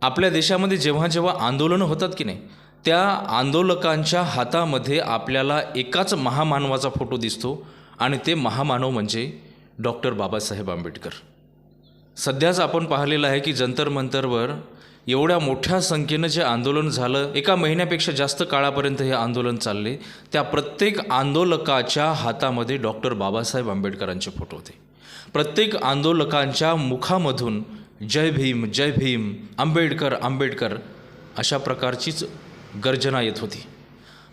आपल्या देशामध्ये जेव्हा जेव्हा आंदोलनं होतात की नाही, त्या आंदोलकांच्या हातामध्ये आपल्याला एकाच महामानवाचा फोटो दिसतो आणि ते महामानव म्हणजे डॉक्टर बाबासाहेब आंबेडकर. सध्याच आपण पाहिलेलं आहे की जंतर मंतरवर एवढ्या मोठ्या संख्येनं जे आंदोलन झालं, एका महिन्यापेक्षा जास्त काळापर्यंत हे आंदोलन चालले, त्या प्रत्येक आंदोलकाच्या हातामध्ये डॉक्टर बाबासाहेब आंबेडकरांचे फोटो होते. प्रत्येक आंदोलकांच्या मुखामधून जय भीम जय भीम, आंबेडकर आंबेडकर अशा प्रकारचीच गर्जना येत होती.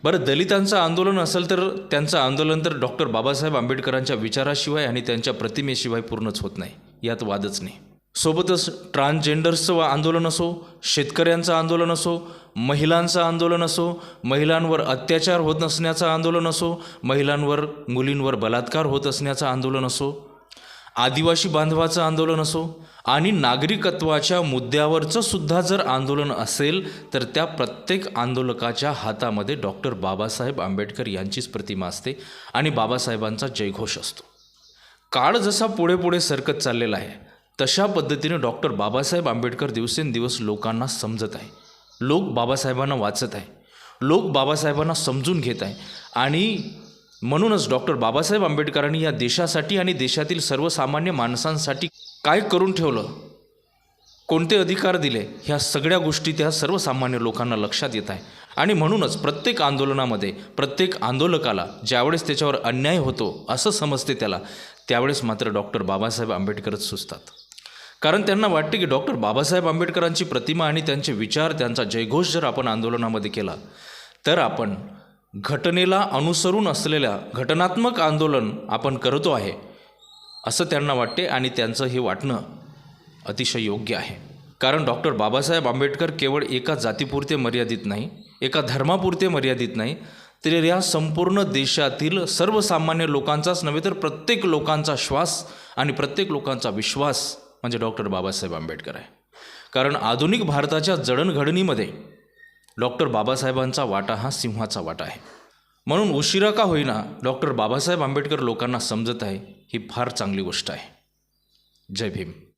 बरं, दलितांचं आंदोलन असेल तर त्यांचं आंदोलन तर डॉक्टर बाबासाहेब आंबेडकरांच्या विचाराशिवाय आणि त्यांच्या प्रतिमेशिवाय पूर्णच होत नाही, यात वादच नाही. सोबतच ट्रान्सजेंडर्सचं आंदोलन असो, शेतकऱ्यांचं आंदोलन असो, महिलांचं आंदोलन असो, महिलांवर अत्याचार होत नसण्याचं आंदोलन असो, महिलांवर मुलींवर बलात्कार होत असण्याचं आंदोलन असो, आदिवासी बांधवाचं आंदोलन असो आणि नागरिकत्वाच्या मुद्द्यावरचं सुद्धा जर आंदोलन असेल तर त्या प्रत्येक आंदोलकाच्या हातामध्ये डॉक्टर बाबासाहेब आंबेडकर यांचीच प्रतिमा असते आणि बाबासाहेबांचा जयघोष असतो. काळ जसा पुढे पुढे सरकत चाललेला आहे तशा पद्धतीने डॉक्टर बाबासाहेब आंबेडकर दिवसेंदिवस लोकांना समजत आहे. लोक बाबासाहेबांना वाचत आहे, लोक बाबासाहेबांना समजून घेत आहे आणि म्हणूनच डॉक्टर बाबासाहेब आंबेडकरांनी या देशासाठी आणि देशातील सर्वसामान्य माणसांसाठी काय करून ठेवलं, कोणते अधिकार दिले, ह्या सगळ्या गोष्टी त्या सर्वसामान्य लोकांना लक्षात येत आहे. आणि म्हणूनच प्रत्येक आंदोलनामध्ये प्रत्येक आंदोलकाला ज्यावेळेस त्याच्यावर अन्याय होतो असं समजते त्याला, त्यावेळेस मात्र डॉक्टर बाबासाहेब आंबेडकरच सुचतात. कारण त्यांना वाटते की डॉक्टर बाबासाहेब आंबेडकरांची प्रतिमा आणि त्यांचे विचार, त्यांचा जयघोष जर आपण आंदोलनामध्ये केला तर आपण घटनेला अनुसरून असलेल्या घटनात्मक आंदोलन आपण करतो आहे असं त्यांना वाटते आणि त्यांचं हे वाटणं अतिशय योग्य आहे. कारण डॉक्टर बाबासाहेब आंबेडकर केवळ एका जातीपुरते मर्यादित नाही, एका धर्मापुरते मर्यादित नाही, तर या संपूर्ण देशातील सर्वसामान्य लोकांचाच नव्हे तर प्रत्येक लोकांचा श्वास आणि प्रत्येक लोकांचा विश्वास म्हणजे डॉक्टर बाबासाहेब आंबेडकर आहे. कारण आधुनिक भारताच्या जडणघडणीमध्ये डॉक्टर बाबासाहेबांचा वाटा हा सिंहाचा वाटा आहे. म्हणून उशिरा का होईना डॉक्टर बाबासाहेब आंबेडकर लोकांना समजत आहे, ही फार चांगली गोष्ट आहे. जय भीम.